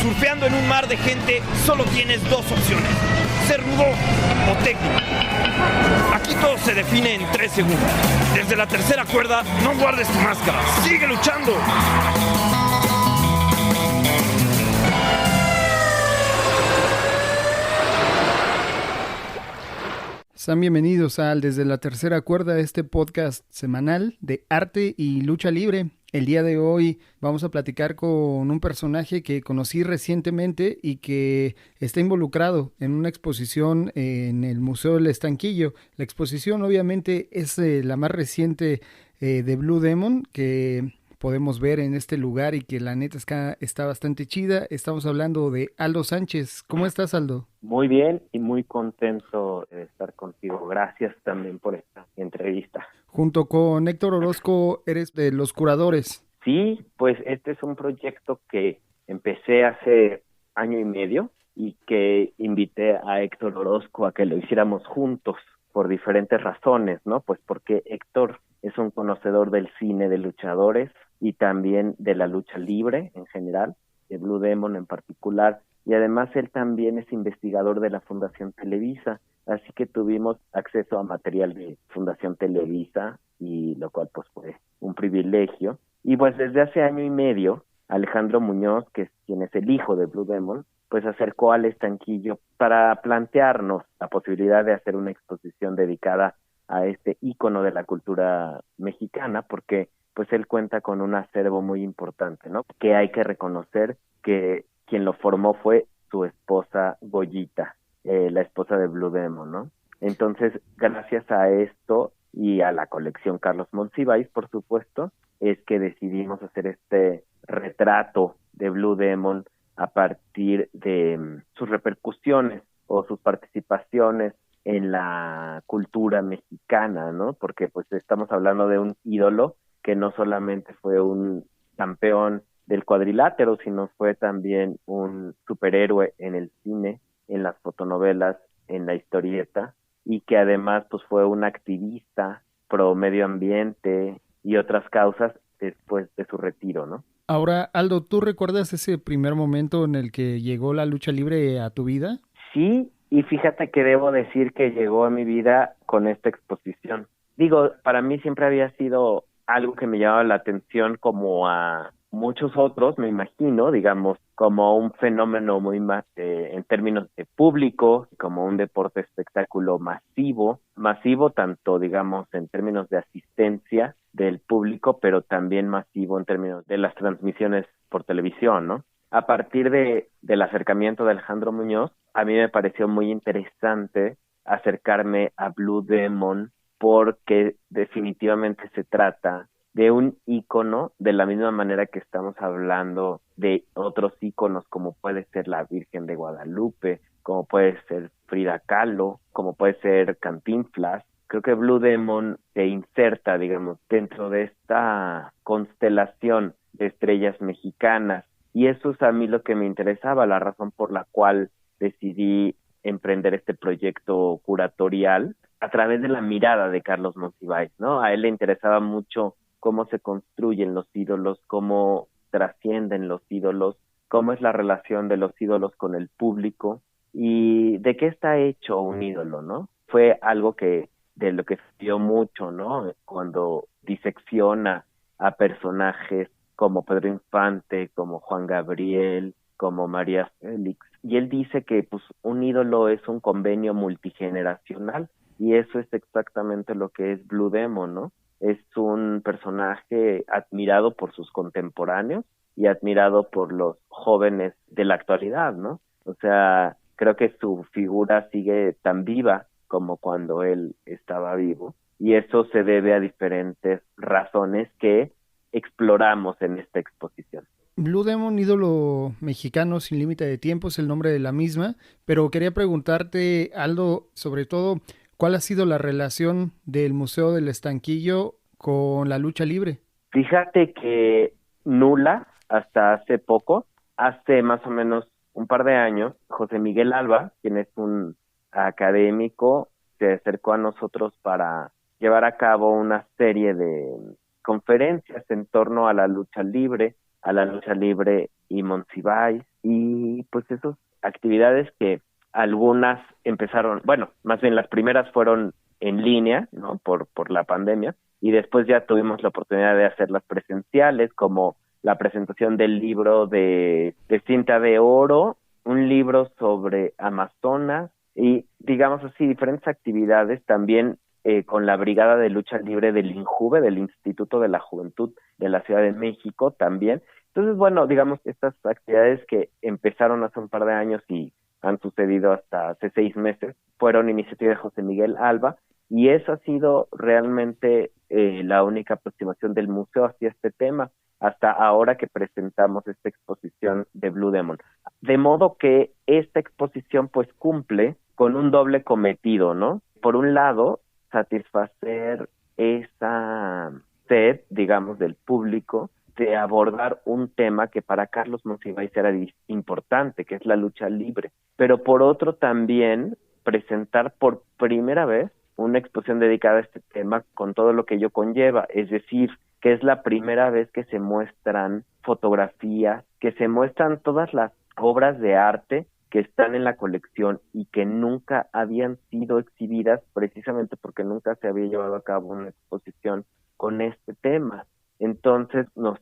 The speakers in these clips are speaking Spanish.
Surfeando en un mar de gente, solo tienes dos opciones: ser rudo o técnico. Aquí todo se define en 3 segundos. Desde la tercera cuerda, no guardes tu máscara. ¡Sigue luchando! Sean bienvenidos al Desde la Tercera Cuerda, este podcast semanal de arte y lucha libre. El día de hoy vamos a platicar con un personaje que conocí recientemente y que está involucrado en una exposición en el Museo del Estanquillo. La exposición obviamente es la más reciente de Blue Demon que podemos ver en este lugar y que la neta está bastante chida. Estamos hablando de Aldo Sánchez. ¿Cómo estás, Aldo? Muy bien y muy contento de estar contigo. Gracias también por esta entrevista. Junto con Héctor Orozco eres de los curadores. Sí, pues este es un proyecto que empecé hace 1.5 años y que invité a Héctor Orozco a que lo hiciéramos juntos por diferentes razones, ¿no? Pues porque Héctor es un conocedor del cine de luchadores y también de la lucha libre en general, de Blue Demon en particular, y además él también es investigador de la Fundación Televisa, así que tuvimos acceso a material de Fundación Televisa, y lo cual pues fue un privilegio. Y pues desde hace 1.5 años, Alejandro Muñoz, que es quien es el hijo de Blue Demon, pues acercó al Estanquillo para plantearnos la posibilidad de hacer una exposición dedicada a este ícono de la cultura mexicana, porque pues él cuenta con un acervo muy importante, ¿no? Que hay que reconocer que quien lo formó fue su esposa Goyita, la esposa de Blue Demon, ¿no? Entonces, gracias a esto y a la colección Carlos Monsiváis, por supuesto, es que decidimos hacer este retrato de Blue Demon a partir de sus repercusiones o sus participaciones en la cultura mexicana, ¿no? Porque pues estamos hablando de un ídolo que no solamente fue un campeón del cuadrilátero, sino fue también un superhéroe en el cine, en las fotonovelas, en la historieta, y que además pues fue un activista pro medio ambiente y otras causas después de su retiro, ¿no? Ahora, Aldo, ¿tú recuerdas ese primer momento en el que llegó la lucha libre a tu vida? Sí, y fíjate que debo decir que llegó a mi vida con esta exposición. Digo, para mí siempre había sido algo que me llamaba la atención, como a muchos otros, me imagino, digamos, como un fenómeno muy más en términos de público, como un deporte espectáculo masivo tanto, digamos, en términos de asistencia del público, pero también masivo en términos de las transmisiones por televisión, ¿no? A partir del acercamiento de Alejandro Muñoz, a mí me pareció muy interesante acercarme a Blue Demon, porque definitivamente se trata de un ícono, de la misma manera que estamos hablando de otros íconos como puede ser la Virgen de Guadalupe, como puede ser Frida Kahlo, como puede ser Cantinflas. Creo que Blue Demon se inserta, digamos, dentro de esta constelación de estrellas mexicanas, y eso es a mí lo que me interesaba, la razón por la cual decidí emprender este proyecto curatorial a través de la mirada de Carlos Monsiváis, ¿no? A él le interesaba mucho cómo se construyen los ídolos, cómo trascienden los ídolos, cómo es la relación de los ídolos con el público y de qué está hecho un ídolo, ¿no? Fue algo de lo que se dio mucho, ¿no? Cuando disecciona a personajes como Pedro Infante, como Juan Gabriel, como María Félix. Y él dice que pues un ídolo es un convenio multigeneracional, y eso es exactamente lo que es Blue Demon, ¿no? Es un personaje admirado por sus contemporáneos y admirado por los jóvenes de la actualidad, ¿no? O sea, creo que su figura sigue tan viva como cuando él estaba vivo, y eso se debe a diferentes razones que exploramos en esta exposición. Blue Demon, ídolo mexicano sin límite de tiempo, es el nombre de la misma, pero quería preguntarte, Aldo, sobre todo, ¿cuál ha sido la relación del Museo del Estanquillo con la lucha libre? Fíjate que nula hasta hace poco. Hace más o menos un par de años, José Miguel Alba, quien es un académico, se acercó a nosotros para llevar a cabo una serie de conferencias en torno a la lucha libre, a la lucha libre y Monsiváis, y pues esas actividades que algunas empezaron, bueno, más bien las primeras fueron en línea, ¿no? Por la pandemia, y después ya tuvimos la oportunidad de hacerlas presenciales, como la presentación del libro de Cinta de Oro, un libro sobre Amazonas, y digamos así, diferentes actividades también con la Brigada de Lucha Libre del INJUVE, del Instituto de la Juventud de la Ciudad de México también. Entonces, bueno, digamos, estas actividades que empezaron hace un par de años y han sucedido hasta hace 6 meses, fueron iniciativa de José Miguel Alba, y esa ha sido realmente la única aproximación del museo hacia este tema, hasta ahora que presentamos esta exposición de Blue Demon. De modo que esta exposición pues cumple con un doble cometido, ¿no? Por un lado, satisfacer esa sed, digamos, del público de abordar un tema que para Carlos Monsiváis era importante, que es la lucha libre. Pero por otro también presentar por primera vez una exposición dedicada a este tema con todo lo que ello conlleva, es decir, que es la primera vez que se muestran fotografías, que se muestran todas las obras de arte que están en la colección y que nunca habían sido exhibidas precisamente porque nunca se había llevado a cabo una exposición con este tema. Entonces nos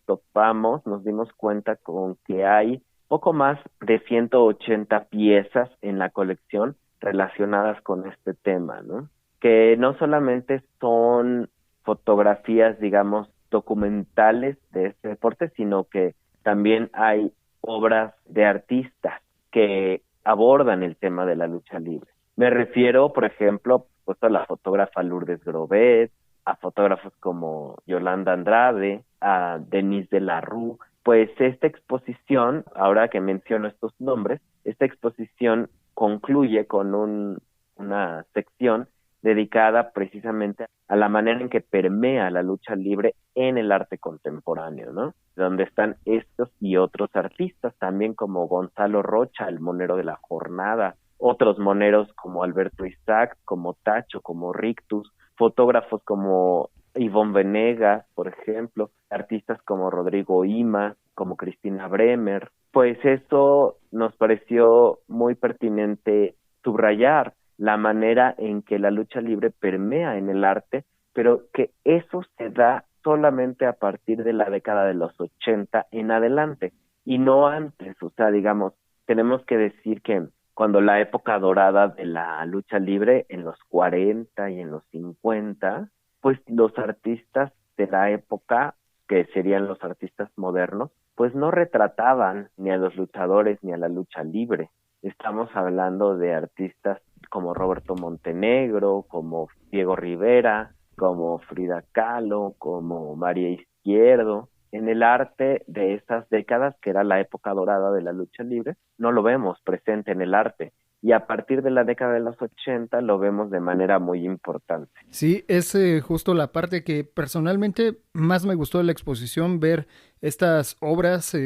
dimos cuenta con que hay poco más de 180 piezas en la colección relacionadas con este tema, ¿no? Que no solamente son fotografías, digamos, documentales de este deporte, sino que también hay obras de artistas que abordan el tema de la lucha libre. Me refiero, por ejemplo, pues a la fotógrafa Lourdes Grobet, a fotógrafos como Yolanda Andrade, a Denise de la Rue. Pues esta exposición, ahora que menciono estos nombres, esta exposición concluye con una sección dedicada precisamente a la manera en que permea la lucha libre en el arte contemporáneo, ¿no? Donde están estos y otros artistas, también como Gonzalo Rocha, el monero de la jornada, otros moneros como Alberto Isaac, como Tacho, como Rictus, fotógrafos como Ivonne Venegas, por ejemplo, artistas como Rodrigo Ima, como Cristina Bremer. Pues eso nos pareció muy pertinente subrayar la manera en que la lucha libre permea en el arte, pero que eso se da solamente a partir de la década de los 80 en adelante, y no antes. O sea, digamos, tenemos que decir que cuando la época dorada de la lucha libre, en los 40 y en los 50, pues los artistas de la época, que serían los artistas modernos, pues no retrataban ni a los luchadores ni a la lucha libre. Estamos hablando de artistas como Roberto Montenegro, como Diego Rivera, como Frida Kahlo, como María Izquierdo. En el arte de esas décadas, que era la época dorada de la lucha libre, no lo vemos presente en el arte. Y a partir de la década de los 80 lo vemos de manera muy importante. Sí, es justo la parte que personalmente más me gustó de la exposición, ver estas obras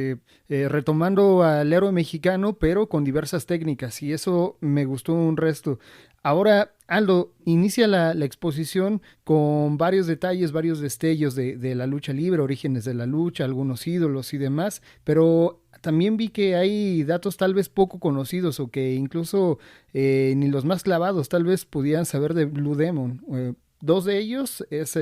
retomando al héroe mexicano, pero con diversas técnicas, y eso me gustó un resto. Ahora, Aldo, inicia la exposición con varios detalles, varios destellos de la lucha libre, orígenes de la lucha, algunos ídolos y demás, pero también vi que hay datos tal vez poco conocidos o que incluso ni los más clavados tal vez pudieran saber de Blue Demon. Dos de ellos es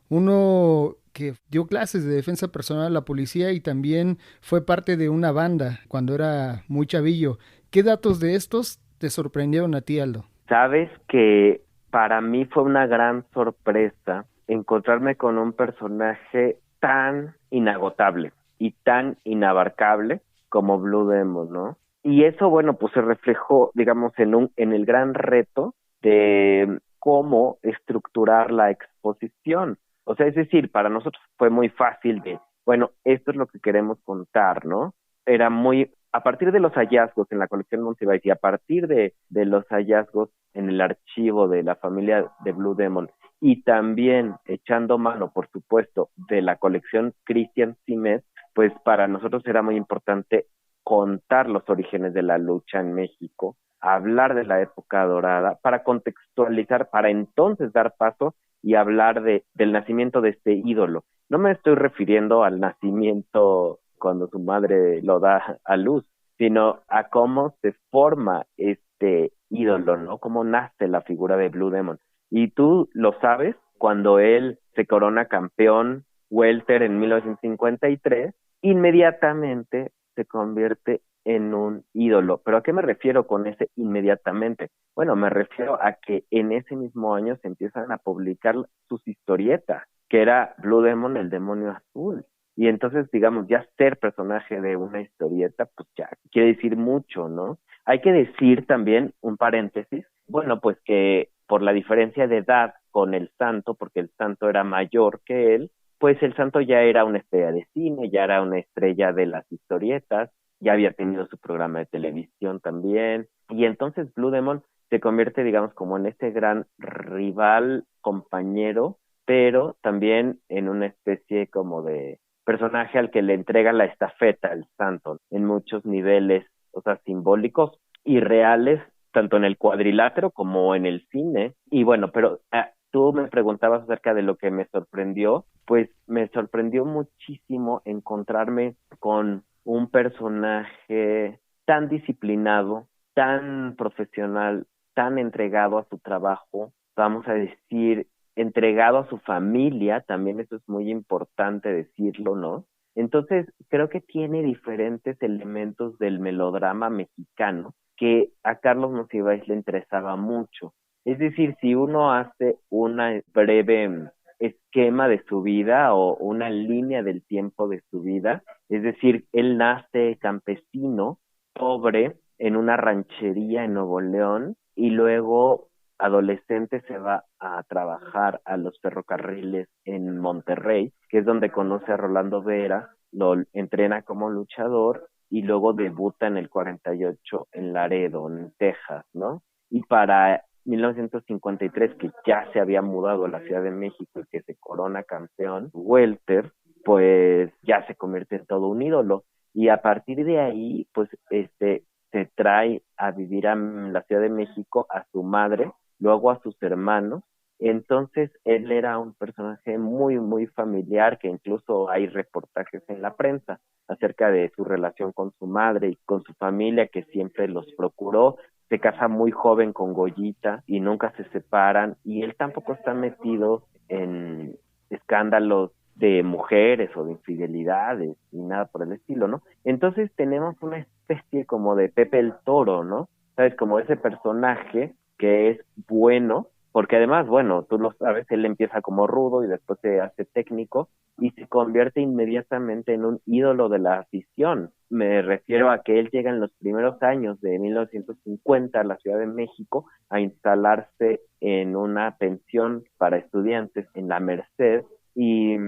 uno que dio clases de defensa personal a la policía y también fue parte de una banda cuando era muy chavillo. ¿Qué datos de estos te sorprendieron a ti, Aldo? Sabes que para mí fue una gran sorpresa encontrarme con un personaje tan inagotable y tan inabarcable como Blue Demon, ¿no? Y eso, bueno, pues se reflejó, digamos, en el gran reto de cómo estructurar la exposición. O sea, es decir, para nosotros fue muy fácil de, bueno, esto es lo que queremos contar, ¿no? Era muy, a partir de los hallazgos en la colección Monsiváis y a partir de los hallazgos en el archivo de la familia de Blue Demon, y también echando mano, por supuesto, de la colección Christian Simet, pues para nosotros era muy importante contar los orígenes de la lucha en México, hablar de la época dorada, para contextualizar, para entonces dar paso y hablar del nacimiento de este ídolo. No me estoy refiriendo al nacimiento cuando su madre lo da a luz, sino a cómo se forma este ídolo, ¿no? Cómo nace la figura de Blue Demon. Y tú lo sabes, cuando él se corona campeón welter en 1953, inmediatamente se convierte en un ídolo. ¿Pero a qué me refiero con ese inmediatamente? Bueno, me refiero a que en ese mismo año se empiezan a publicar sus historietas, que era Blue Demon, el demonio azul. Y entonces, digamos, ya ser personaje de una historieta, pues ya quiere decir mucho, ¿no? Hay que decir también, un paréntesis, bueno, pues que por la diferencia de edad con el santo, porque el santo era mayor que él, pues el santo ya era una estrella de cine, ya era una estrella de las historietas, ya había tenido su programa de televisión también, y entonces Blue Demon se convierte, digamos, como en este gran rival, compañero, pero también en una especie como de personaje al que le entrega la estafeta el santo, en muchos niveles, o sea, simbólicos y reales, tanto en el cuadrilátero como en el cine. Y bueno, pero tú me preguntabas acerca de lo que me sorprendió, pues me sorprendió muchísimo encontrarme con un personaje tan disciplinado, tan profesional, tan entregado a su trabajo, vamos a decir, entregado a su familia, también eso es muy importante decirlo, ¿no? Entonces, creo que tiene diferentes elementos del melodrama mexicano que a Carlos Monsiváis le interesaba mucho. Es decir, si uno hace una breve esquema de su vida o una línea del tiempo de su vida, es decir, él nace campesino, pobre, en una ranchería en Nuevo León, y luego adolescente se va a trabajar a los ferrocarriles en Monterrey, que es donde conoce a Rolando Vera, lo entrena como luchador y luego debuta en el 48 en Laredo, en Texas, ¿no? Y para 1953, que ya se había mudado a la Ciudad de México y que se corona campeón welter, pues ya se convierte en todo un ídolo. Y a partir de ahí, pues se trae a vivir a la Ciudad de México a su madre, luego a sus hermanos. Entonces él era un personaje muy, muy familiar, que incluso hay reportajes en la prensa acerca de su relación con su madre y con su familia, que siempre los procuró. Se casa muy joven con Goyita y nunca se separan, y él tampoco está metido en escándalos de mujeres o de infidelidades ni nada por el estilo, ¿no? Entonces tenemos una especie como de Pepe el Toro, ¿no? ¿Sabes? Como ese personaje que es bueno, porque además, bueno, tú lo sabes, él empieza como rudo y después se hace técnico y se convierte inmediatamente en un ídolo de la afición. Me refiero a que él llega en los primeros años de 1950 a la Ciudad de México a instalarse en una pensión para estudiantes en la Merced, y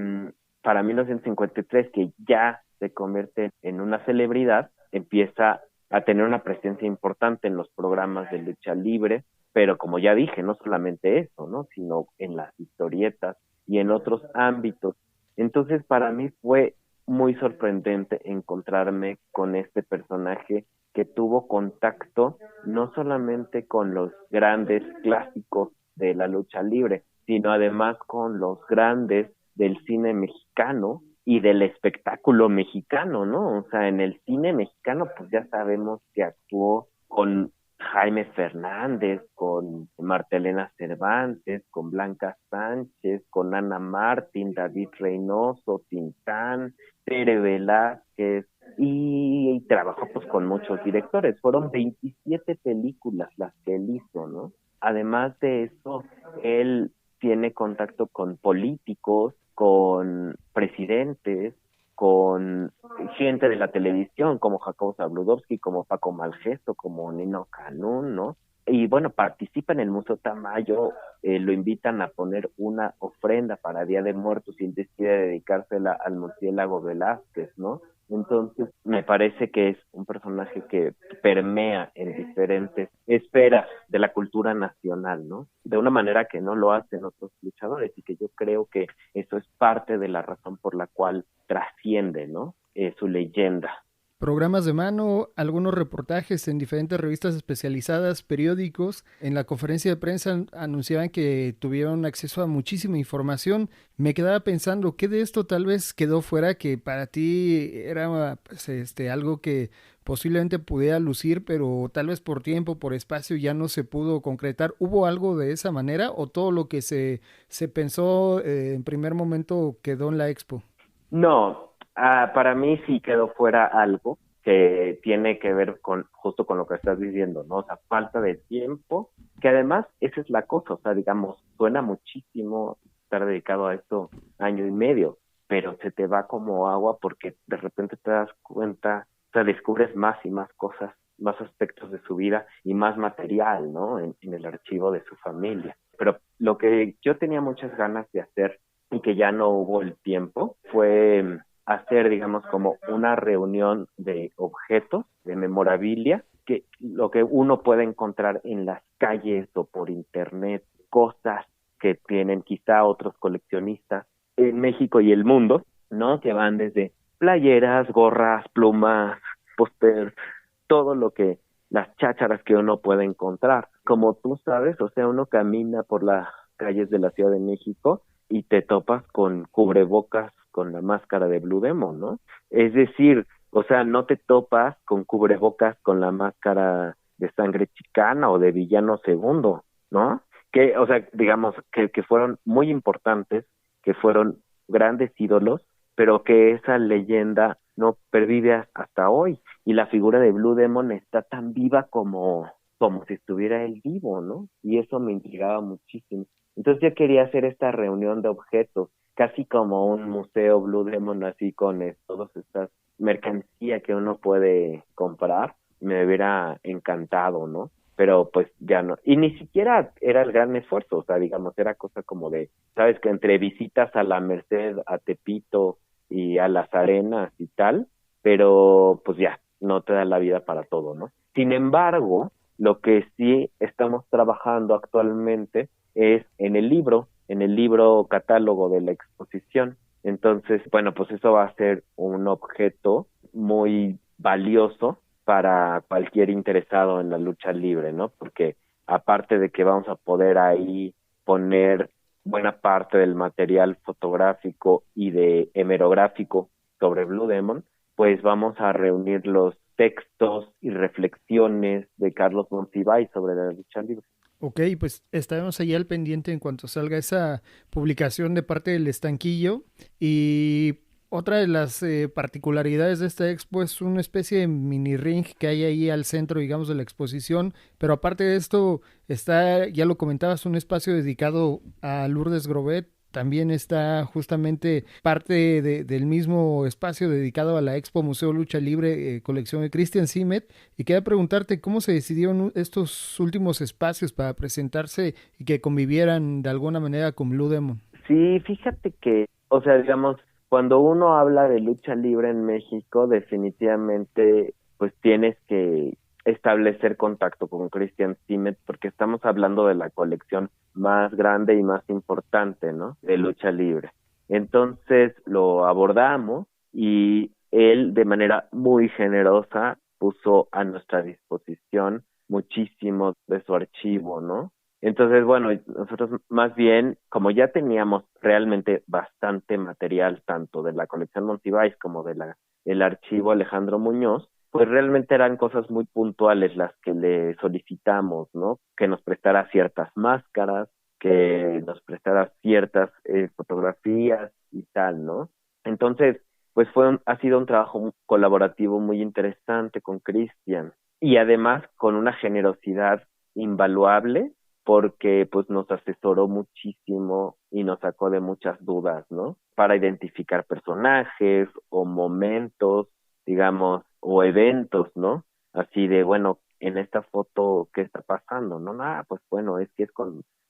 para 1953, que ya se convierte en una celebridad, empieza a tener una presencia importante en los programas de lucha libre, pero como ya dije, no solamente eso, ¿no? Sino en las historietas y en otros ámbitos. Entonces, para mí fue muy sorprendente encontrarme con este personaje que tuvo contacto no solamente con los grandes clásicos de la lucha libre, sino además con los grandes del cine mexicano y del espectáculo mexicano, ¿no? O sea, en el cine mexicano, pues ya sabemos que actuó con Jaime Fernández, con Marta Elena Cervantes, con Blanca Sánchez, con Ana Martín, David Reynoso, Tintán, Tere Velázquez, y trabajó pues con muchos directores. Fueron 27 películas las que él hizo, ¿no? Además de eso, él tiene contacto con políticos, con presidentes, con gente de la televisión, como Jacobo Zabludovsky, como Paco Malgesto, como Nino Canún, ¿no? Y bueno, participa en el Museo Tamayo, lo invitan a poner una ofrenda para Día de Muertos y él decide dedicársela al murciélago Velázquez, ¿no? Entonces, me parece que es un personaje que permea en diferentes esferas de la cultura nacional, ¿no? De una manera que no lo hacen otros luchadores, y que yo creo que eso es parte de la razón por la cual trasciende, ¿no? Su leyenda. programas de mano, algunos reportajes en diferentes revistas especializadas, periódicos. En la conferencia de prensa anunciaban que tuvieron acceso a muchísima información. Me quedaba pensando, ¿qué de esto tal vez quedó fuera que para ti era pues, algo que posiblemente pudiera lucir, pero tal vez por tiempo, por espacio ya no se pudo concretar? ¿Hubo algo de esa manera o todo lo que se pensó en primer momento quedó en la expo? No, para mí sí quedó fuera algo que tiene que ver con justo con lo que estás diciendo, ¿no? O sea, falta de tiempo, que además esa es la cosa, o sea, digamos, suena muchísimo estar dedicado a esto año y medio, pero se te va como agua porque de repente te das cuenta, o sea, descubres más y más cosas, más aspectos de su vida y más material, ¿no? En el archivo de su familia. Pero lo que yo tenía muchas ganas de hacer y que ya no hubo el tiempo, fue hacer, digamos, como una reunión de objetos, de memorabilia, que lo que uno puede encontrar en las calles o por internet, cosas que tienen quizá otros coleccionistas en México y el mundo, ¿no? Que van desde playeras, gorras, plumas, pósters, todo lo que las chácharas que uno puede encontrar. Como tú sabes, o sea, uno camina por las calles de la Ciudad de México y te topas con cubrebocas con la máscara de Blue Demon, ¿no? Es decir, o sea, no te topas con cubrebocas con la máscara de Sangre Chicana o de Villano Segundo, ¿no? Que, o sea, digamos, que fueron muy importantes, que fueron grandes ídolos, pero que esa leyenda no pervive hasta hoy. Y la figura de Blue Demon está tan viva como si estuviera él vivo, ¿no? Y eso me intrigaba muchísimo. Entonces yo quería hacer esta reunión de objetos, casi como un museo Blue Demon, así con todas estas mercancía que uno puede comprar. Me hubiera encantado, ¿no? Pero pues ya no. Y ni siquiera era el gran esfuerzo, o sea, digamos, era cosa como de, sabes, que entre visitas a la Merced, a Tepito y a las arenas y tal, pero pues ya, no te da la vida para todo, ¿no? Sin embargo, lo que sí estamos trabajando actualmente es en el libro catálogo de la exposición. Entonces, bueno, pues eso va a ser un objeto muy valioso para cualquier interesado en la lucha libre, ¿no? Porque aparte de que vamos a poder ahí poner buena parte del material fotográfico y de hemerográfico sobre Blue Demon, pues vamos a reunir los textos y reflexiones de Carlos Monsiváis sobre la lucha libre. Ok, pues estaremos allá al pendiente en cuanto salga esa publicación de parte del Estanquillo. Y otra de las particularidades de esta expo es una especie de mini ring que hay ahí al centro, digamos, de la exposición. Pero aparte de esto, está, ya lo comentabas, un espacio dedicado a Lourdes Grobet. También está justamente parte del mismo espacio dedicado a la Expo Museo Lucha Libre, colección de Christian Simet. Y quería preguntarte cómo se decidieron estos últimos espacios para presentarse y que convivieran de alguna manera con Blue Demon. Sí, fíjate que, o sea, digamos, cuando uno habla de lucha libre en México, definitivamente, pues tienes que establecer contacto con Christian Simet porque estamos hablando de la colección más grande y más importante, ¿no? De lucha libre. Entonces lo abordamos y él de manera muy generosa puso a nuestra disposición muchísimo de su archivo, ¿no? Entonces, bueno, nosotros más bien, como ya teníamos realmente bastante material, tanto de la colección Monsiváis como de el archivo Alejandro Muñoz, pues realmente eran cosas muy puntuales las que le solicitamos, ¿no? Que nos prestara ciertas máscaras, que nos prestara ciertas fotografías y tal, ¿no? Entonces, pues ha sido un trabajo colaborativo muy interesante con Cristian y además con una generosidad invaluable porque pues nos asesoró muchísimo y nos sacó de muchas dudas, ¿no? Para identificar personajes o momentos, digamos, o eventos, ¿no? Así de, bueno, en esta foto, ¿qué está pasando? No, nada, pues bueno, es que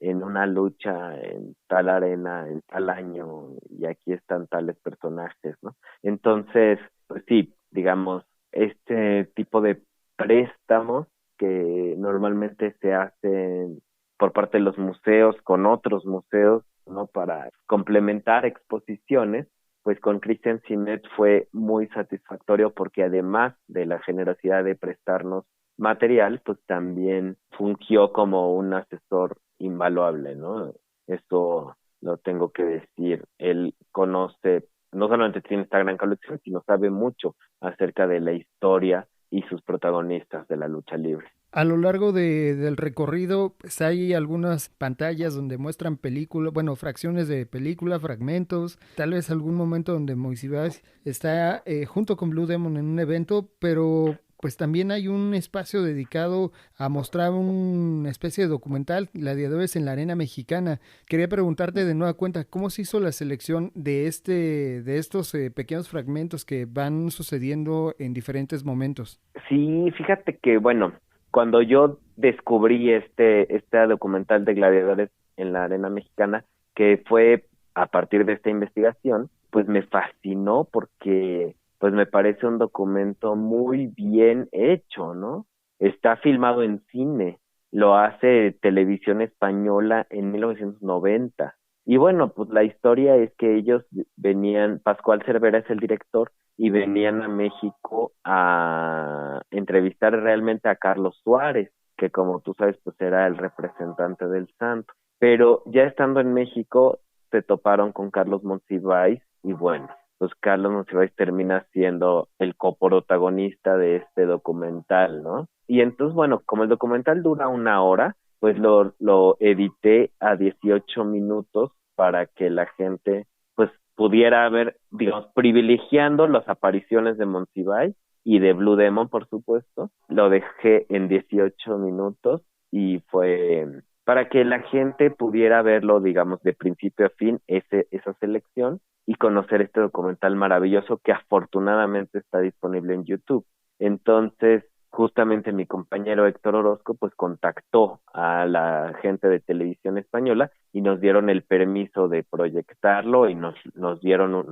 en una lucha en tal arena, en tal año, y aquí están tales personajes, ¿no? Entonces, pues sí, digamos, este tipo de préstamos que normalmente se hacen por parte de los museos con otros museos, ¿no? Para complementar exposiciones, pues con Christian Simet fue muy satisfactorio porque además de la generosidad de prestarnos material, pues también fungió como un asesor invaluable, ¿no? Esto lo tengo que decir. Él conoce, no solamente tiene esta gran colección, sino sabe mucho acerca de la historia y sus protagonistas de la lucha libre. A lo largo del recorrido, pues hay algunas pantallas donde muestran películas, bueno, fracciones de película, fragmentos, tal vez algún momento donde Moisés está junto con Blue Demon en un evento, pero pues también hay un espacio dedicado a mostrar una especie de documental, Gladiadores en la Arena Mexicana. Quería preguntarte de nueva cuenta, ¿cómo se hizo la selección de estos pequeños fragmentos que van sucediendo en diferentes momentos? Sí, fíjate que, bueno, cuando yo descubrí este documental de Gladiadores en la Arena Mexicana, que fue a partir de esta investigación, pues me fascinó porque pues me parece un documento muy bien hecho, ¿no? Está filmado en cine, lo hace Televisión Española en 1990. Y bueno, pues la historia es que ellos venían, Pascual Cervera es el director, y venían a México a entrevistar realmente a Carlos Suárez, que como tú sabes, pues era el representante del santo. Pero ya estando en México, se toparon con Carlos Monsiváis y bueno, pues Carlos Monsiváis termina siendo el coprotagonista de este documental, ¿no? Y entonces, bueno, como el documental dura 1 hora, pues lo edité a 18 minutos para que la gente pues pudiera ver, digamos, privilegiando las apariciones de Monsiváis y de Blue Demon, por supuesto. Lo dejé en 18 minutos y fue para que la gente pudiera verlo, digamos, de principio a fin, esa selección, y conocer este documental maravilloso que afortunadamente está disponible en YouTube. Entonces, justamente mi compañero Héctor Orozco pues contactó a la gente de Televisión Española y nos dieron el permiso de proyectarlo y nos dieron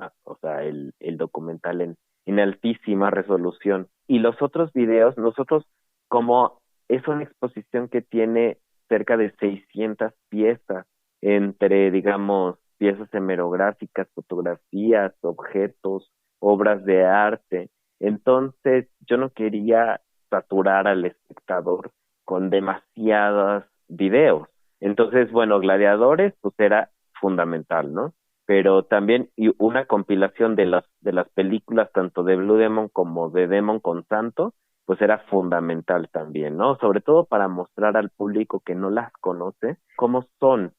el documental en altísima resolución. Y los otros videos, nosotros, como es una exposición que tiene cerca de 600 piezas, entre, digamos, piezas hemerográficas, fotografías, objetos, obras de arte. Entonces, yo no quería saturar al espectador con demasiados videos. Entonces, bueno, Gladiadores, pues era fundamental, ¿no? Pero también y una compilación de las películas, tanto de Blue Demon como de Demon con Santo, pues era fundamental también, ¿no? Sobre todo para mostrar al público que no las conoce cómo son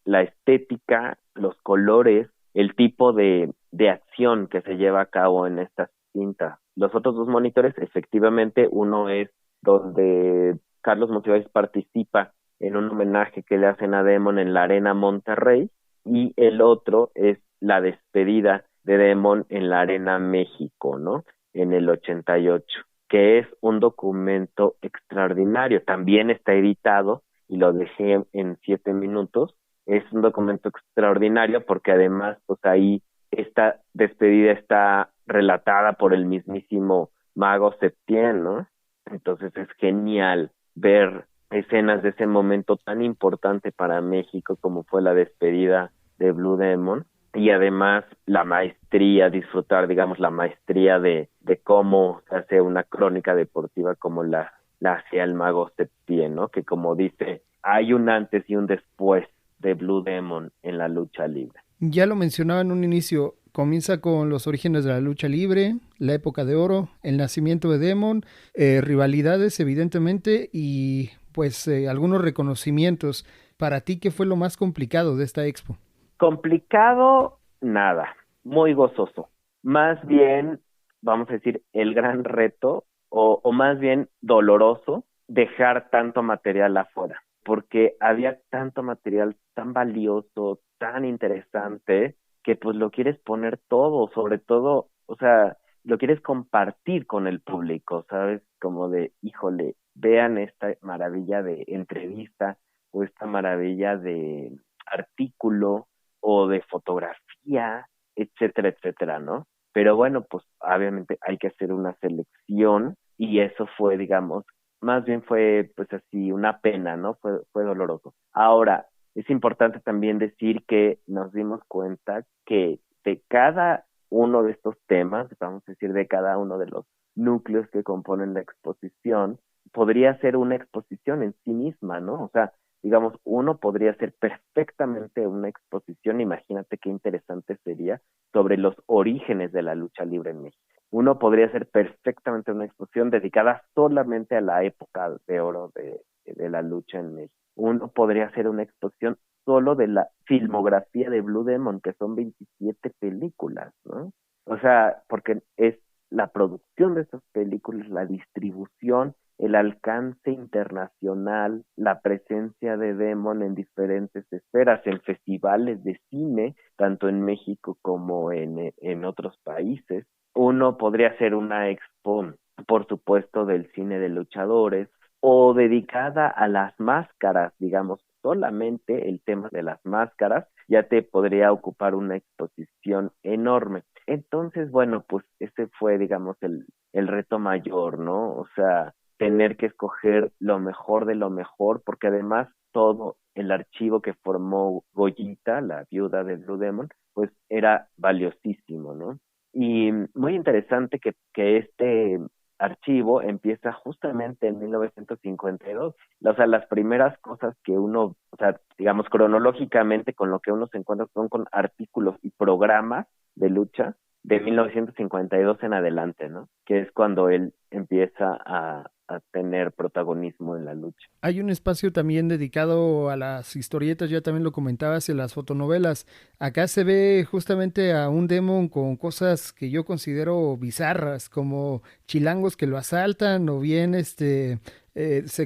la estética, los colores, el tipo de acción que se lleva a cabo en estas cintas. Los otros 2 monitores, efectivamente, uno es donde Carlos Monsiváis participa en un homenaje que le hacen a Demon en la Arena Monterrey, y el otro es la despedida de Demon en la Arena México, ¿no? En el 88, que es un documento extraordinario. También está editado y lo dejé en 7 minutos. Es un documento extraordinario porque además, pues ahí esta despedida está relatada por el mismísimo Mago Septién, ¿no? Entonces es genial ver escenas de ese momento tan importante para México como fue la despedida de Blue Demon, y además la maestría, disfrutar, digamos, la maestría de cómo se hace una crónica deportiva como la hacía el Mago Septién, ¿no? Que como dice, hay un antes y un después de Blue Demon en la lucha libre. Ya lo mencionaba en un inicio, comienza con los orígenes de la lucha libre, la época de oro, el nacimiento de Demon, rivalidades evidentemente y pues algunos reconocimientos. Para ti, ¿qué fue lo más complicado de esta expo? Complicado, nada, muy gozoso. Más bien, vamos a decir, el gran reto, o más bien doloroso, dejar tanto material afuera, porque había tanto material tan valioso, tan interesante, que pues lo quieres poner todo, sobre todo, o sea, lo quieres compartir con el público, ¿sabes? Como de, híjole, vean esta maravilla de entrevista o esta maravilla de artículo o de fotografía, etcétera, etcétera, ¿no? Pero bueno, pues obviamente hay que hacer una selección y eso fue, digamos, más bien fue pues así una pena, ¿no? Fue doloroso. Ahora, es importante también decir que nos dimos cuenta que de cada uno de estos temas, vamos a decir, de cada uno de los núcleos que componen la exposición, podría ser una exposición en sí misma, ¿no? O sea, digamos, uno podría ser perfectamente una exposición, imagínate qué interesante sería, sobre los orígenes de la lucha libre en México. Uno podría ser perfectamente una exposición dedicada solamente a la época de oro de la lucha en México. Uno podría hacer una exposición solo de la filmografía de Blue Demon, que son 27 películas, ¿no? O sea, porque es la producción de estas películas, la distribución, el alcance internacional, la presencia de Demon en diferentes esferas, en festivales de cine, tanto en México como en otros países. Uno podría hacer una expo, por supuesto, del cine de luchadores, o dedicada a las máscaras, digamos, solamente el tema de las máscaras, ya te podría ocupar una exposición enorme. Entonces, bueno, pues ese fue, digamos, el reto mayor, ¿no? O sea, tener que escoger lo mejor de lo mejor, porque además todo el archivo que formó Goyita, la viuda de Blue Demon, pues era valiosísimo, ¿no? Y muy interesante que este archivo empieza justamente en 1952. O sea, las primeras cosas que uno, o sea, digamos cronológicamente con lo que uno se encuentra son con artículos y programas de lucha de 1952 en adelante, ¿no? Que es cuando él empieza a tener protagonismo en la lucha. Hay un espacio también dedicado a las historietas, ya también lo comentabas, en las fotonovelas. Acá se ve justamente a un Demon con cosas que yo considero bizarras, como chilangos que lo asaltan, o bien se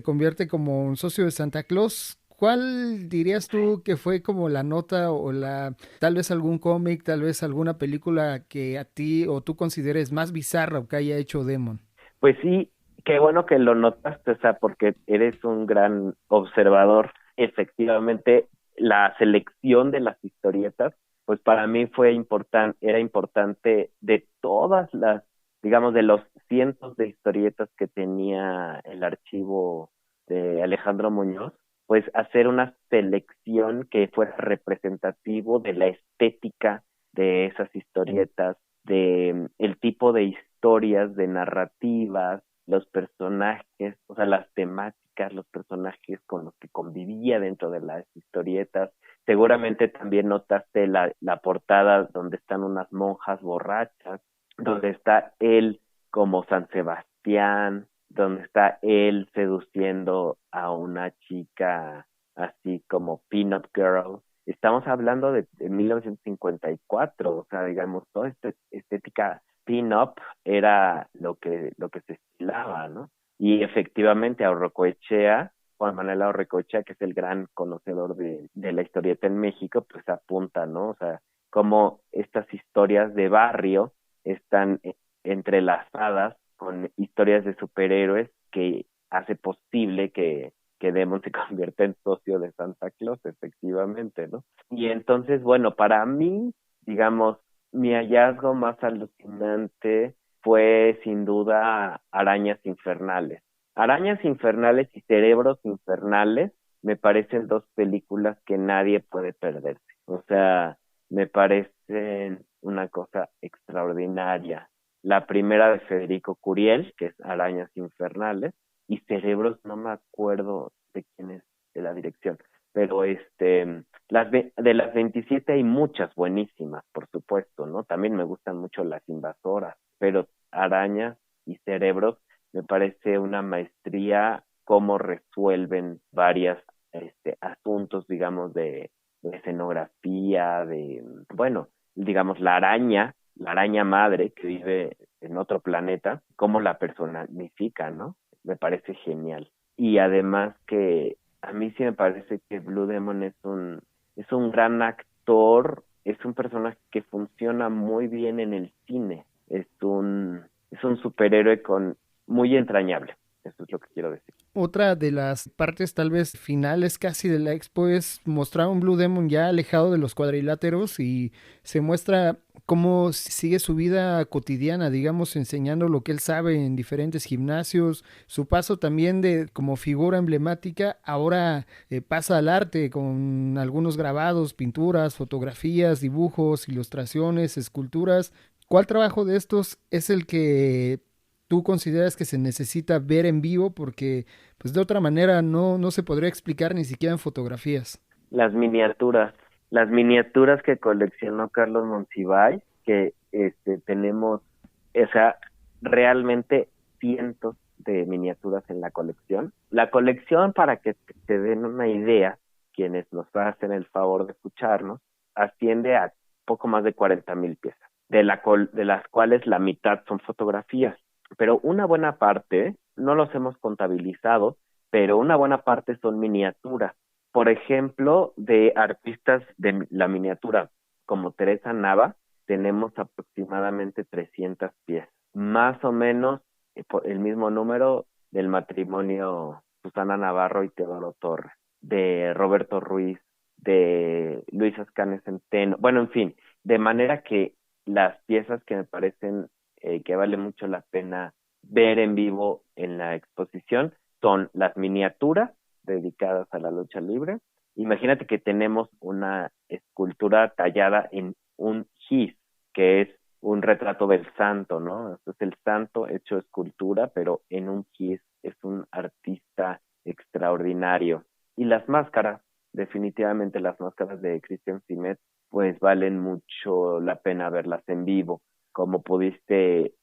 convierte como un socio de Santa Claus. ¿Cuál dirías tú que fue como la nota o tal vez algún cómic, tal vez alguna película que a ti o tú consideres más bizarra o que haya hecho Demon? Pues sí, qué bueno que lo notaste, o sea, porque eres un gran observador. Efectivamente, la selección de las historietas, pues para mí era importante de todas las, digamos, de los cientos de historietas que tenía el archivo de Alejandro Muñoz, pues hacer una selección que fuera representativo de la estética de esas historietas, de el tipo de historias, de narrativas, los personajes, o sea, las temáticas, los personajes con los que convivía dentro de las historietas. Seguramente también notaste la portada donde están unas monjas borrachas, donde está él como San Sebastián, donde está él seduciendo a una chica así como Peanut Girl. Estamos hablando de 1954, o sea, digamos, toda esta estética pin-up era lo que se estilaba, ¿no? Y efectivamente Juan Manuel Aurrecoechea, que es el gran conocedor de la historieta en México, pues apunta, ¿no? O sea, cómo estas historias de barrio están entrelazadas con historias de superhéroes que hace posible que Demon se convierta en socio de Santa Claus, efectivamente, ¿no? Y entonces, bueno, para mí, digamos, mi hallazgo más alucinante fue sin duda Arañas Infernales. Arañas Infernales y Cerebros Infernales me parecen dos películas que nadie puede perderse. O sea, me parecen una cosa extraordinaria. La primera de Federico Curiel, que es Arañas Infernales, y Cerebros, no me acuerdo de quién es de la dirección, pero de las 27 hay muchas buenísimas, por supuesto, ¿no? También me gustan mucho Las Invasoras, pero Arañas y Cerebros me parece una maestría cómo resuelven varios asuntos, digamos, de escenografía, bueno, digamos, la araña madre que vive en otro planeta, cómo la personifica, ¿no? Me parece genial. Y además que a mí sí me parece que Blue Demon es un gran actor, es un personaje que funciona muy bien en el cine, es un superhéroe muy entrañable. Eso es lo que quiero decir. Otra de las partes tal vez finales casi de la expo es mostrar un Blue Demon ya alejado de los cuadriláteros y se muestra cómo sigue su vida cotidiana, digamos, enseñando lo que él sabe en diferentes gimnasios. Su paso también de como figura emblemática ahora pasa al arte con algunos grabados, pinturas, fotografías, dibujos, ilustraciones, esculturas. ¿Cuál trabajo de estos es el que tú consideras que se necesita ver en vivo? Porque pues de otra manera no se podría explicar ni siquiera en fotografías. Las miniaturas que coleccionó Carlos Monsiváis, que tenemos, o sea, realmente cientos de miniaturas en la colección. La colección, para que te den una idea, quienes nos hacen el favor de escucharnos, asciende a poco más de 40,000 piezas, de las cuales la mitad son fotografías. Pero una buena parte, no los hemos contabilizado, pero una buena parte son miniaturas. Por ejemplo, de artistas de la miniatura, como Teresa Nava, tenemos aproximadamente 300 piezas. Más o menos por el mismo número del matrimonio Susana Navarro y Teodoro Torres, de Roberto Ruiz, de Luis Ascane Centeno. Bueno, en fin, de manera que las piezas que me parecen que vale mucho la pena ver en vivo en la exposición son las miniaturas dedicadas a la lucha libre. Imagínate que tenemos una escultura tallada en un gis, que es un retrato del santo, ¿no? Este es el santo hecho escultura, pero en un gis. Es un artista extraordinario. Y las máscaras, definitivamente las máscaras de Cristian Simet, pues valen mucho la pena verlas en vivo. Como pudiste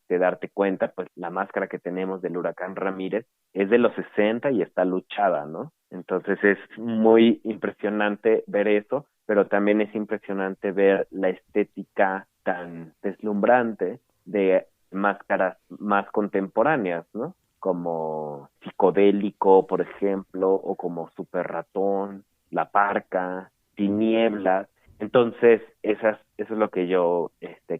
darte cuenta, pues la máscara que tenemos del Huracán Ramírez es de los 60 y está luchada, ¿no? Entonces es muy impresionante ver eso, pero también es impresionante ver la estética tan deslumbrante de máscaras más contemporáneas, ¿no? Como Psicodélico, por ejemplo, o como Super Ratón, La Parca, Tinieblas. Entonces, eso es lo que yo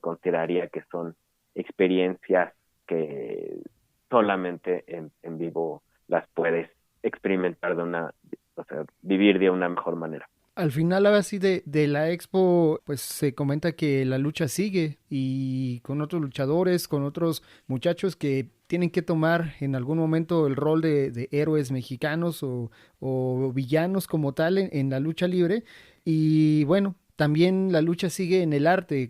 consideraría que son experiencias que solamente en vivo las puedes experimentar o sea, vivir de una mejor manera. Al final, ahora sí, de la expo, pues se comenta que la lucha sigue y con otros luchadores, con otros muchachos que tienen que tomar en algún momento el rol de héroes mexicanos o villanos como tal en la lucha libre. Y bueno, también la lucha sigue en el arte,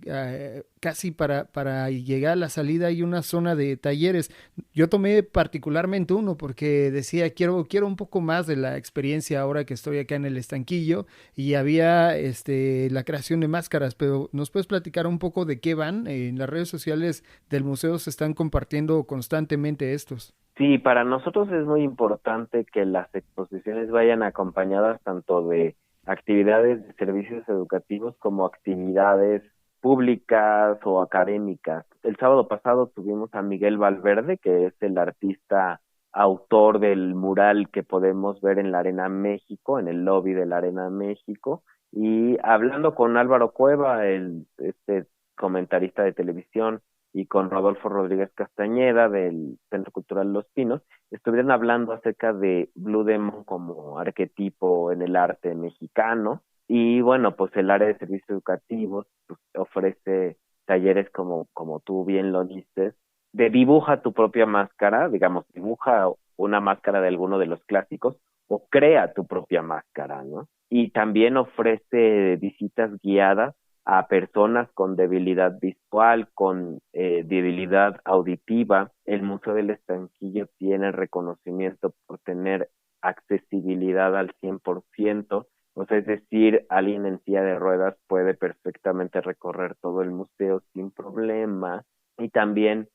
casi para llegar a la salida hay una zona de talleres. Yo tomé particularmente uno porque decía, quiero un poco más de la experiencia ahora que estoy acá en el estanquillo y había la creación de máscaras, pero ¿nos puedes platicar un poco de qué van? En las redes sociales del museo se están compartiendo constantemente estos. Sí, para nosotros es muy importante que las exposiciones vayan acompañadas tanto de actividades de servicios educativos como actividades públicas o académicas. El sábado pasado tuvimos a Miguel Valverde, que es el artista autor del mural que podemos ver en la Arena México, en el lobby de la Arena México, y hablando con Álvaro Cueva, este comentarista de televisión, y con Rodolfo Rodríguez Castañeda del Centro Cultural Los Pinos, estuvieron hablando acerca de Blue Demon como arquetipo en el arte mexicano. Y bueno, pues el área de servicios educativos pues, ofrece talleres como tú bien lo dices, de dibuja tu propia máscara, digamos, dibuja una máscara de alguno de los clásicos o crea tu propia máscara, ¿no? Y también ofrece visitas guiadas a personas con debilidad visual, con debilidad auditiva. El Museo del Estanquillo tiene reconocimiento por tener accesibilidad al 100%, o sea, es decir, alguien en silla de ruedas puede perfectamente recorrer todo el museo sin problema, y también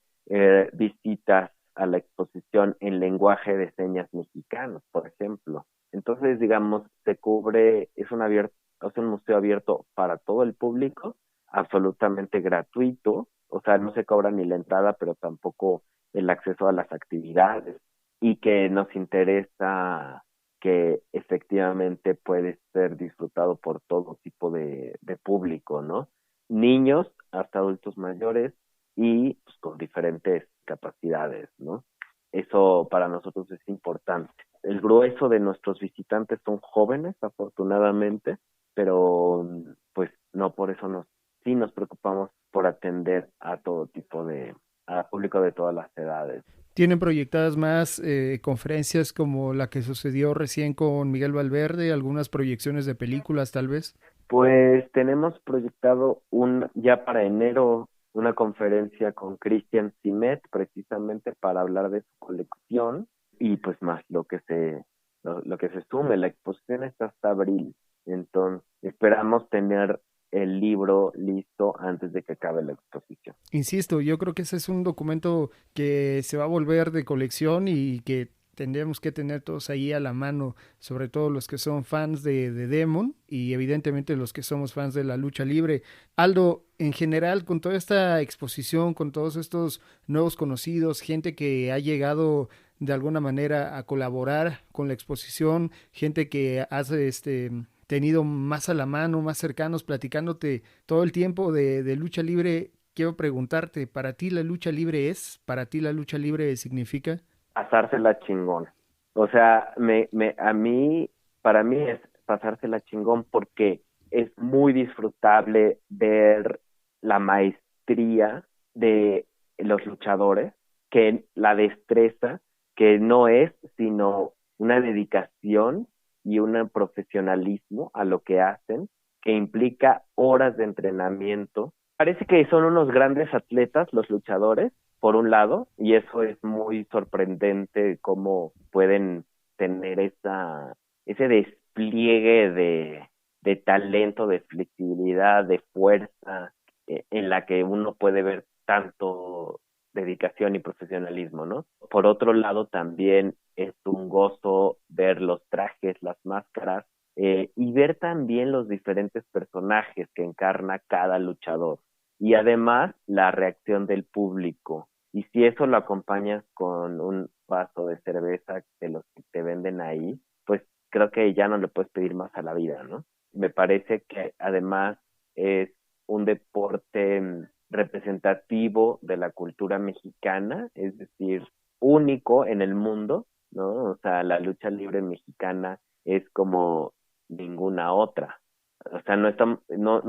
visitas a la exposición en lenguaje de señas mexicanos, por ejemplo. Entonces, digamos, es un museo abierto para todo el público, absolutamente gratuito, o sea, no se cobra ni la entrada, pero tampoco el acceso a las actividades, y que nos interesa que efectivamente puede ser disfrutado por todo tipo de público, ¿no? Niños hasta adultos mayores y pues, con diferentes capacidades, ¿no? Eso para nosotros es importante. El grueso de nuestros visitantes son jóvenes, afortunadamente, pero pues no por eso nos sí nos preocupamos por atender a todo tipo a público de todas las edades. ¿Tienen proyectadas más conferencias como la que sucedió recién con Miguel Valverde, algunas proyecciones de películas tal vez? Pues tenemos proyectado ya para enero una conferencia con Cristian Simet, precisamente para hablar de su colección y pues más lo que se sume. La exposición está hasta abril, entonces esperamos tener el libro listo antes de que acabe la exposición. Insisto, yo creo que ese es un documento que se va a volver de colección y que tendríamos que tener todos ahí a la mano, sobre todo los que son fans de Demon y evidentemente los que somos fans de la lucha libre. Aldo, en general, con toda esta exposición, con todos estos nuevos conocidos, gente que ha llegado de alguna manera a colaborar con la exposición, gente que hace tenido más a la mano, más cercanos, platicándote todo el tiempo de lucha libre. Quiero preguntarte, ¿para ti la lucha libre es? ¿Para ti la lucha libre significa? Pasársela chingón. O sea, para mí es pasársela chingón porque es muy disfrutable ver la maestría de los luchadores, que la destreza, que no es sino una dedicación y un profesionalismo a lo que hacen, que implica horas de entrenamiento. Parece que son unos grandes atletas los luchadores, por un lado, y eso es muy sorprendente cómo pueden tener ese despliegue de talento, de flexibilidad, de fuerza, en la que uno puede ver tanto dedicación y profesionalismo, ¿no? Por otro lado, también es un gozo ver los trajes, las máscaras, y ver también los diferentes personajes que encarna cada luchador. Y además, la reacción del público. Y si eso lo acompañas con un vaso de cerveza de los que te venden ahí, pues creo que ya no le puedes pedir más a la vida, ¿no? Me parece que además es un deporte representativo de la cultura mexicana, es decir, único en el mundo, ¿no? O sea, la lucha libre mexicana es como ninguna otra. O sea, no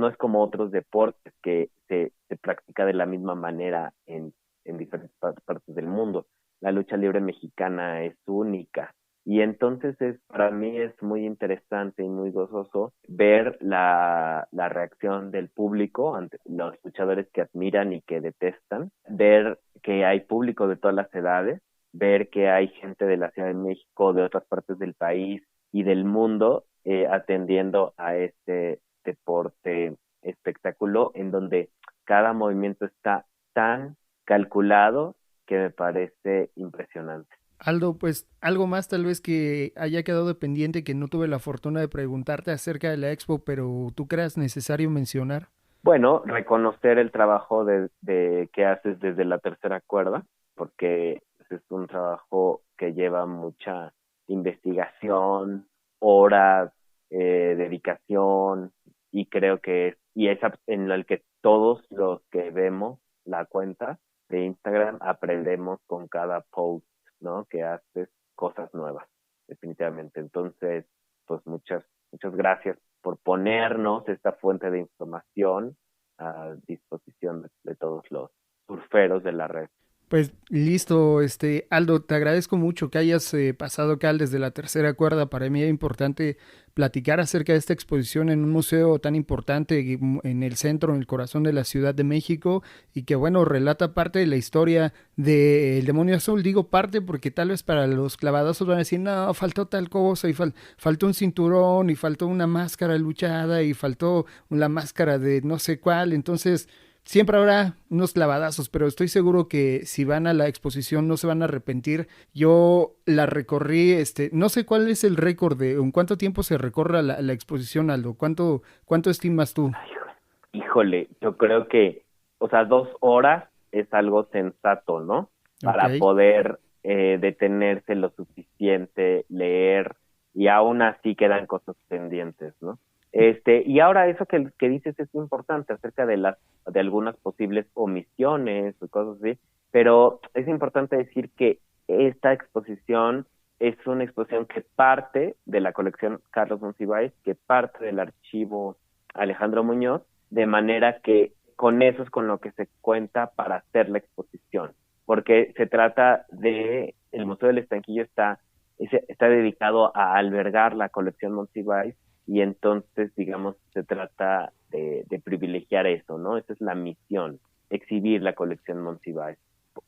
es como otros deportes que se practica de la misma manera en diferentes partes del mundo. La lucha libre mexicana es única. Y entonces para mí es muy interesante y muy gozoso ver la reacción del público ante los luchadores que admiran y que detestan, ver que hay público de todas las edades, ver que hay gente de la Ciudad de México, de otras partes del país y del mundo atendiendo a este deporte espectáculo en donde cada movimiento está tan calculado que me parece impresionante. Aldo, pues algo más tal vez que haya quedado pendiente que no tuve la fortuna de preguntarte acerca de la expo, pero tú creas necesario mencionar. Bueno, reconocer el trabajo de que haces desde la tercera cuerda, porque es un trabajo que lleva mucha investigación, horas, dedicación, y creo que es en el que todos los que vemos la cuenta de Instagram aprendemos con cada post, ¿no? Que haces cosas nuevas, definitivamente. Entonces, pues muchas gracias por ponernos esta fuente de información a disposición de todos los surferos de la red. Pues listo, Aldo, te agradezco mucho que hayas pasado acá desde la tercera cuerda. Para mí es importante platicar acerca de esta exposición en un museo tan importante en el centro, en el corazón de la Ciudad de México, y que bueno, relata parte de la historia del Demonio Azul. Digo parte porque tal vez para los clavadazos van a decir, no, faltó tal cosa, y faltó un cinturón, y faltó una máscara luchada, y faltó la máscara de no sé cuál. Entonces siempre habrá unos clavadazos, pero estoy seguro que si van a la exposición no se van a arrepentir. Yo la recorrí, no sé cuál es el récord en cuánto tiempo se recorre la exposición, Aldo. ¿Cuánto estimas tú? Híjole, yo creo que, o sea, 2 horas es algo sensato, ¿no? Para poder detenerse lo suficiente, leer, y aún así quedan cosas pendientes, ¿no? Y ahora eso que dices es importante acerca de algunas posibles omisiones o cosas así, pero es importante decir que esta exposición es una exposición que parte de la colección Carlos Monsiváis, que parte del archivo Alejandro Muñoz, de manera que con eso es con lo que se cuenta para hacer la exposición, porque se trata de, el Museo del Estanquillo está dedicado a albergar la colección Monsiváis, y entonces, digamos, se trata de privilegiar eso, ¿no? Esa es la misión, exhibir la colección Monsiváis.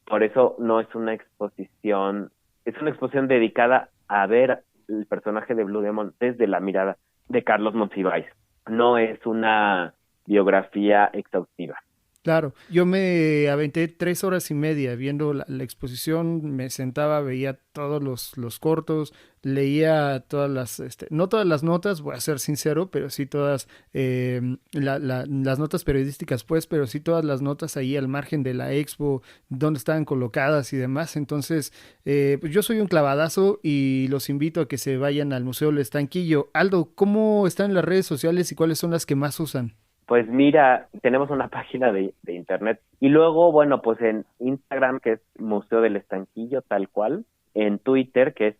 Por eso no es una exposición, es una exposición dedicada a ver el personaje de Blue Demon desde la mirada de Carlos Monsiváis. No es una biografía exhaustiva. Claro, yo me aventé 3 horas y media viendo la exposición, me sentaba, veía todos los cortos, leía todas las, no todas las notas, voy a ser sincero, pero sí todas las notas periodísticas, pues, pero sí todas las notas ahí al margen de la expo, donde estaban colocadas y demás. Entonces, pues yo soy un clavadazo y los invito a que se vayan al Museo del Estanquillo. Aldo, ¿cómo están las redes sociales y cuáles son las que más usan? Pues mira, tenemos una página de internet y luego, bueno, pues en Instagram, que es Museo del Estanquillo, tal cual, en Twitter, que es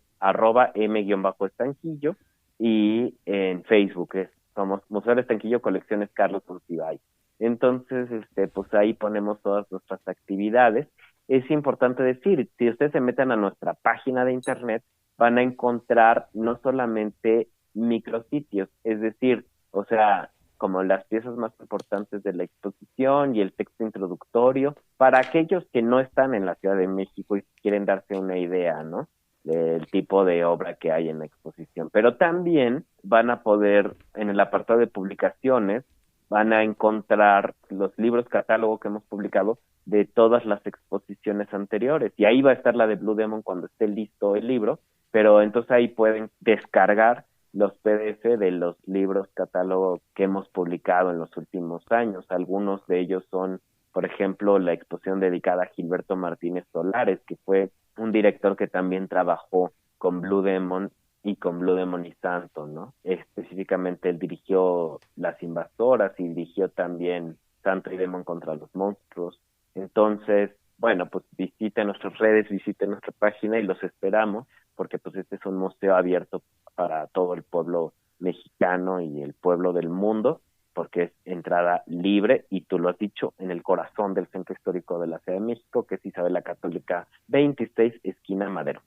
@m_estanquillo, y en Facebook, somos Museo del Estanquillo Colecciones Carlos Monsiváis. Entonces, pues ahí ponemos todas nuestras actividades. Es importante decir, si ustedes se meten a nuestra página de internet, van a encontrar no solamente micrositios, es decir, o sea, como las piezas más importantes de la exposición y el texto introductorio, para aquellos que no están en la Ciudad de México y quieren darse una idea, ¿no?, del tipo de obra que hay en la exposición. Pero también van a poder, en el apartado de publicaciones, van a encontrar los libros catálogo que hemos publicado de todas las exposiciones anteriores. Y ahí va a estar la de Blue Demon cuando esté listo el libro, pero entonces ahí pueden descargar los PDF de los libros catálogo que hemos publicado en los últimos años. Algunos de ellos son, por ejemplo, la exposición dedicada a Gilberto Martínez Solares, que fue un director que también trabajó con Blue Demon y con Blue Demon y Santo, ¿no? Específicamente él dirigió Las Invasoras y dirigió también Santo y Demon contra los monstruos. Entonces, bueno, pues visiten nuestras redes, visiten nuestra página y los esperamos, porque pues este es un museo abierto para todo el pueblo mexicano y el pueblo del mundo, porque es entrada libre, y tú lo has dicho, en el corazón del centro histórico de la Ciudad de México, que es Isabel la Católica 26, esquina Madero.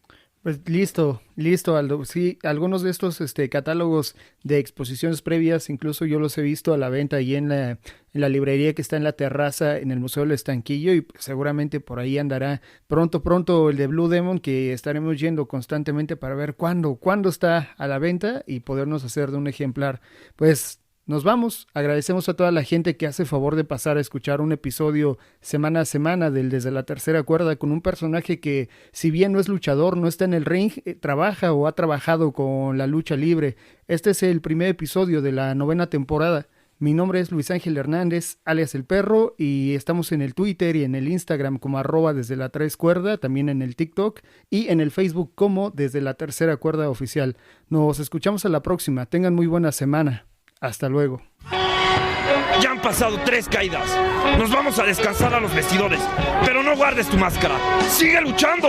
Pues listo, Aldo. Sí, algunos de estos catálogos de exposiciones previas, incluso yo los he visto a la venta ahí en la librería que está en la terraza en el Museo del Estanquillo, y pues seguramente por ahí andará pronto el de Blue Demon, que estaremos yendo constantemente para ver cuándo está a la venta y podernos hacer de un ejemplar. Pues nos vamos. Agradecemos a toda la gente que hace favor de pasar a escuchar un episodio semana a semana del Desde la Tercera Cuerda, con un personaje que, si bien no es luchador, no está en el ring, trabaja o ha trabajado con la lucha libre. Este es el primer episodio de la 9ª temporada. Mi nombre es Luis Ángel Hernández, alias El Perro, y estamos en el Twitter y en el Instagram como @desde la 3 cuerda, también en el TikTok y en el Facebook como Desde la Tercera Cuerda Oficial. Nos escuchamos a la próxima. Tengan muy buena semana. Hasta luego. Ya han pasado 3 caídas. Nos vamos a descansar a los vestidores. Pero no guardes tu máscara. ¡Sigue luchando!